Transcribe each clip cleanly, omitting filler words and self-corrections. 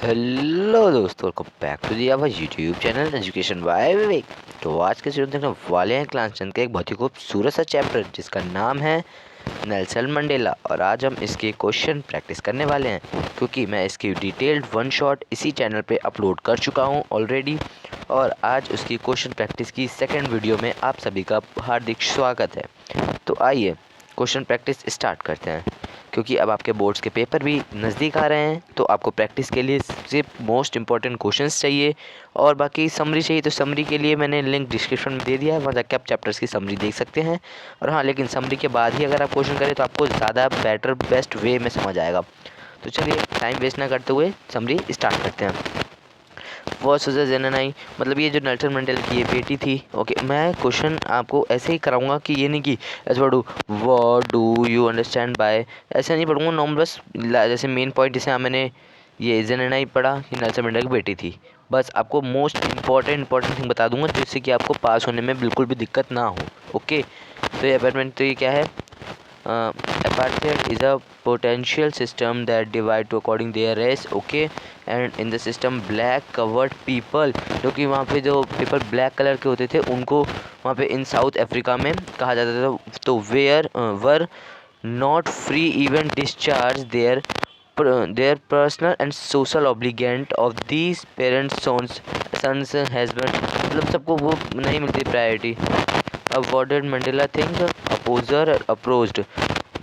Hello दोस्तों, welcome back to the our YouTube channel education by Vivek. तो आज के वीडियो देखने वाले हैं क्लास 10 का एक बहुत ही खूबसूरत सा चैप्टर जिसका नाम है नेल्सन मंडेला। और आज हम इसके क्वेश्चन प्रैक्टिस करने वाले हैं, क्योंकि मैं इसकी डिटेल्ड वन शॉट इसी चैनल पे अपलोड कर चुका हूं ऑलरेडी। और आज उसकी क्वेश्चन प्रैक्टिस की सेकेंड वीडियो में आप सभी का हार्दिक स्वागत है। तो आइए क्वेश्चन प्रैक्टिस स्टार्ट करते हैं, क्योंकि अब आपके बोर्ड्स के पेपर भी नज़दीक आ रहे हैं। तो आपको प्रैक्टिस के लिए सिर्फ मोस्ट इंपॉर्टेंट क्वेश्चंस चाहिए और बाकी समरी चाहिए। तो समरी के लिए मैंने लिंक डिस्क्रिप्शन में दे दिया है, वहाँ जाकर आप चैप्टर्स की समरी देख सकते हैं। और हाँ, लेकिन समरी के बाद ही अगर आप क्वेश्चन करें तो आपको ज़्यादा बेटर बेस्ट वे में समझ आएगा। तो चलिए टाइम वेस्ट ना करते हुए समरी स्टार्ट करते हैं। वो सुजा जेनानाई, मतलब ये जो नेल्सन मंडेला की ये बेटी थी। ओके, मैं क्वेश्चन आपको ऐसे ही कराऊंगा कि ये नहीं कि ऐसे पढ़ूँ what do you understand by, ऐसे नहीं पढ़ूंगा नॉर्मल। बस जैसे मेन पॉइंट जैसे मैंने ये जेनानाई पढ़ा कि नेल्सन मंडेला की बेटी थी, बस आपको मोस्ट इंपॉर्टेंट थिंग बता दूंगा जिससे कि आपको पास होने में बिल्कुल भी दिक्कत ना हो। ओके, तो ये अपार्टमेंट तो ये क्या है? Apartheid is a potential system that divide to according their race. Okay, and in the system black covered people, जो कि वहाँ पे जो पीपल ब्लैक कलर के होते थे उनको वहाँ पे इन साउथ अफ्रीका में कहा जाता था। तो where were not free even discharge their personal and social obligation of these parents sons husband, मतलब सबको वो नहीं मिलती priority. Awarded Mandela think opposer approached,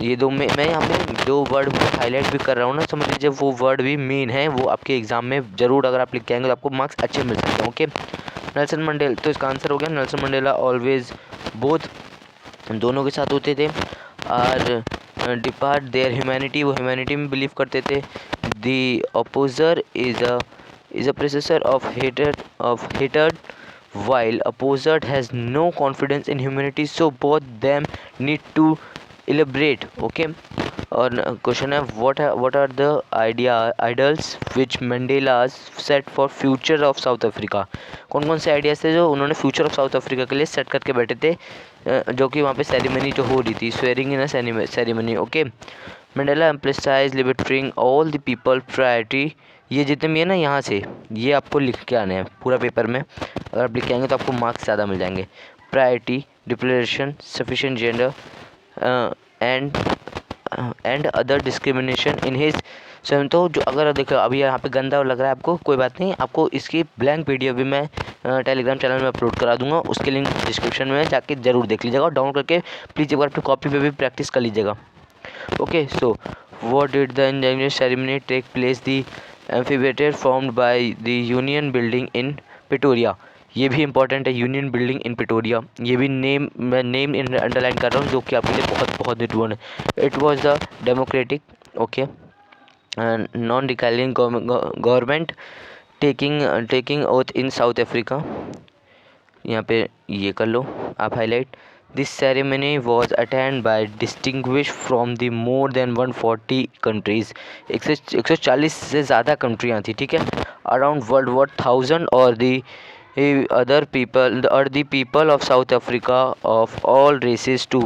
ये दो मैं यहाँ पे जो वर्ड हाईलाइट भी कर रहा हूँ ना, समझ लीजिए वो वर्ड भी मेन है, वो आपके एग्जाम में ज़रूर अगर आप लिख के आएंगे तो आपको मार्क्स अच्छे मिल सकते हैं। ओके, नेल्सन मंडेला, तो इसका आंसर हो गया नेल्सन मंडेला ऑलवेज बोथ, दोनों के साथ होते थे। और डिपार्ट देयर ह्यूमैनिटी, वो ह्यूमैनिटी में बिलीव करते थे। The opposer is a processor of hater while opposite has no confidence in humanity, so both them need to elaborate. Okay, और क्वेश्चन है what are the ideals which Mandela set for future of South Africa, कौन कौन से ideas थे जो उन्होंने future of south Africa के लिए सेट करके बैठे थे, जो कि वहाँ पे सेरेमनी जो हो रही थी, swearing in a ceremony. Okay, Mandela emphasise liberating all the people priority, ये जितने भी है ना यहाँ से ये आपको लिख के आने हैं पूरा पेपर में, अगर आप लिख के आएंगे तो आपको मार्क्स ज़्यादा मिल जाएंगे। Priority depression sufficient gender and other discrimination in his स्वयं। तो जो अगर देखो अभी यहाँ पे गंदा लग रहा है आपको, कोई बात नहीं, आपको इसकी ब्लैंक पीडीएफ भी मैं टेलीग्राम चैनल में अपलोड करा दूंगा, उसके लिंक डिस्क्रिप्शन में जाके ज़रूर देख लीजिएगा और डाउनलोड करके प्लीज़ एक बार अपनी कॉपी पे भी प्रैक्टिस कर लीजिएगा। Okay, so what did the inauguration ceremony take place? The amphitheater formed by the Union Building in Pretoria, ये भी इंपॉर्टेंट है, यूनियन बिल्डिंग इन पिटोरिया, ये भी मैं नेम अंडरलाइन कर रहा हूँ जो कि आपके लिए बहुत बहुत इंपॉर्टेंट है। It was the democratic, okay, non declining government taking oath in South Africa, यहाँ पे ये कर लो आप highlight. This ceremony was attend by distinguish from the more than 140 countries, 140 से ज़्यादा कंट्रियाँ थी, ठीक है, अराउंड वर्ल्ड 1000 और दी other people of South Africa of all races to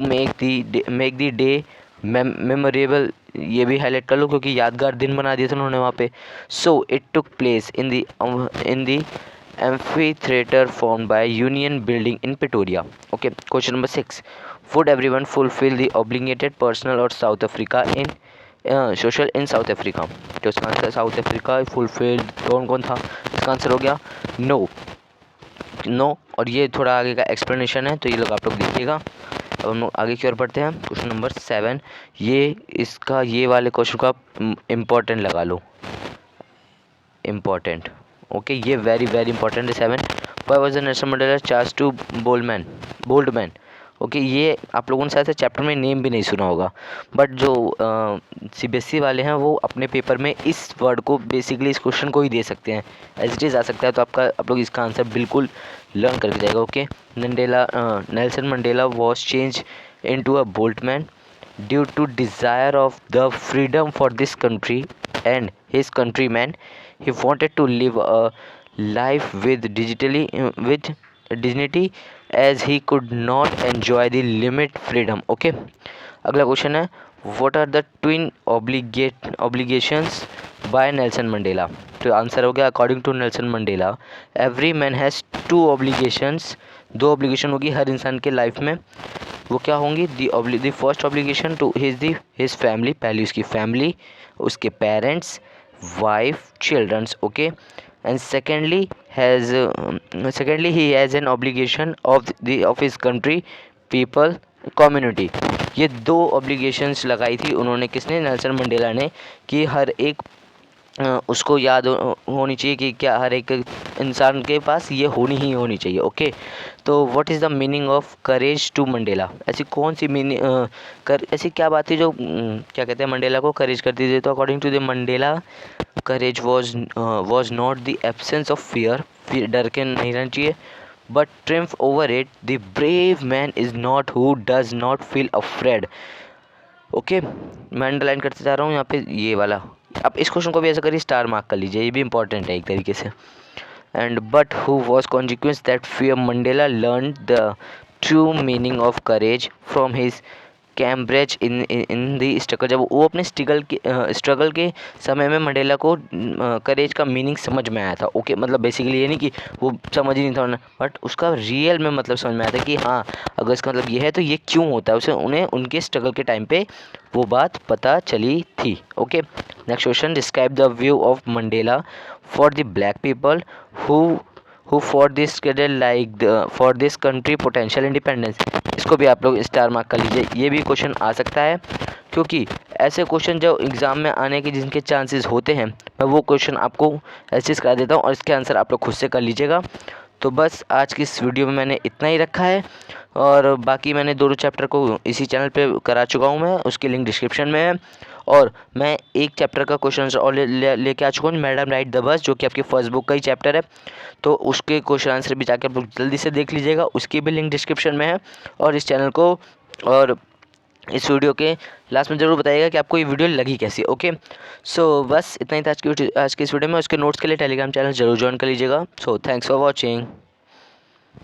make the day memorable, ये भी हाईलाइट कर लो क्योंकि यादगार दिन बना दिया था उन्होंने वहाँ पे। So it took place in the amphitheater formed by Union Building in Pretoria. Okay, question number 6. Would everyone fulfill the obligated personal or South Africa in social in South Africa? तो इसका आंसर साउथ अफ्रीका फुलफिल्ड कौन कौन था, इसका answer हो गया no. और ये थोड़ा आगे का एक्सप्लेनेशन है तो ये लोग आप लोग देखिएगा। अब हम लोग आगे की ओर बढ़ते हैं। क्वेश्चन नंबर 7, ये इसका ये वाले क्वेश्चन का इम्पोर्टेंट लगा लो, इम्पोर्टेंट। ओके, ये वेरी वेरी इंपॉर्टेंट है 7। Why was the Nelson Mandela charge to bold man. Okay, ये आप लोगों ने शायद से चैप्टर में नेम भी नहीं सुना होगा, बट जो सीबीएसई वाले हैं वो अपने पेपर में इस वर्ड को बेसिकली इस क्वेश्चन को ही दे सकते हैं, एज इट इज़ आ सकता है। तो आप लोग इसका आंसर बिल्कुल लर्न करके जाएगा। Okay, Nelson Mandela was change into a bold man due to desire of the freedom for this country and his countryman. He wanted to live a life with dignity as he could not enjoy the limit freedom. Okay, अगला question है, what are the twin obligations by Nelson Mandela. तो answer हो गया according to Nelson Mandela every man has two obligations, दो obligation होगी हर इंसान के लाइफ में। वो क्या होंगी? The first obligation to his family, पहली उसकी फैमिली, उसके parents, wife, childrens, okay. And secondly he has an obligation of his country, people, community. ये दो ऑब्लिगेशंस लगाई थी उन्होंने, किसने? नेल्सन मंडेला ने, कि हर एक उसको याद होनी चाहिए कि क्या हर एक इंसान के पास ये होनी ही होनी चाहिए, ओके। तो what is the meaning of courage to Mandela? ऐसी कौन सी ऐसी क्या बात थी जो क्या कहते हैं मंडेला को करेज करती थी? तो according to the Mandela courage was not the absence of fear, फिर डर के नहीं रहना चाहिए, but triumph over it. The brave man is not who does not feel afraid, okay. मैं अंडरलाइन करते जा रहा हूँ यहाँ पे ये वाला। अब इस क्वेश्चन को भी ऐसा करिए, स्टार मार्क कर लीजिए, ये भी इंपॉर्टेंट है एक तरीके से। And but who was consequence that fear? Mandela learn the true meaning of courage from his Cambridge in the struggle. जब वो अपने स्ट्रगल के समय में मंडेला को करेज का मीनिंग समझ में आया था, ओके। मतलब बेसिकली ये नहीं कि वो समझ ही नहीं था, बट उसका रियल में मतलब समझ में आया था कि हाँ, अगर इसका मतलब ये है तो ये क्यों होता है, उसे उन्हें उनके स्ट्रगल के टाइम पे वो बात पता चली थी, okay. Next question, describe the view of Mandela for the black people who for this for this country potential independence. इसको भी आप लोग स्टार मार्क कर लीजिए, ये भी क्वेश्चन आ सकता है, क्योंकि ऐसे क्वेश्चन जो एग्ज़ाम में आने के जिनके चांसेस होते हैं, मैं वो क्वेश्चन आपको ऐसे करा देता हूँ और इसके आंसर आप लोग खुद से कर लीजिएगा। तो बस आज की इस वीडियो में मैंने इतना ही रखा है, और बाकी मैंने दोनों चैप्टर को इसी चैनल पे करा चुका हूँ मैं, उसकी लिंक डिस्क्रिप्शन में है। और मैं एक चैप्टर का क्वेश्चन और लेके आ चुका हूँ, मैडम राइट द बस, जो कि आपकी फर्स्ट बुक का ही चैप्टर है। तो उसके क्वेश्चन आंसर भी जाकर आप लोग जल्दी से देख लीजिएगा, उसकी भी लिंक डिस्क्रिप्शन में है। और इस चैनल को और इस वीडियो के लास्ट में ज़रूर बताइएगा कि आपको ये वीडियो लगी कैसी, ओके। सो बस इतना ही था आज की इस वीडियो में। उसके नोट्स के लिए टेलीग्राम चैनल जरूर ज्वाइन कर लीजिएगा। So thanks for watching.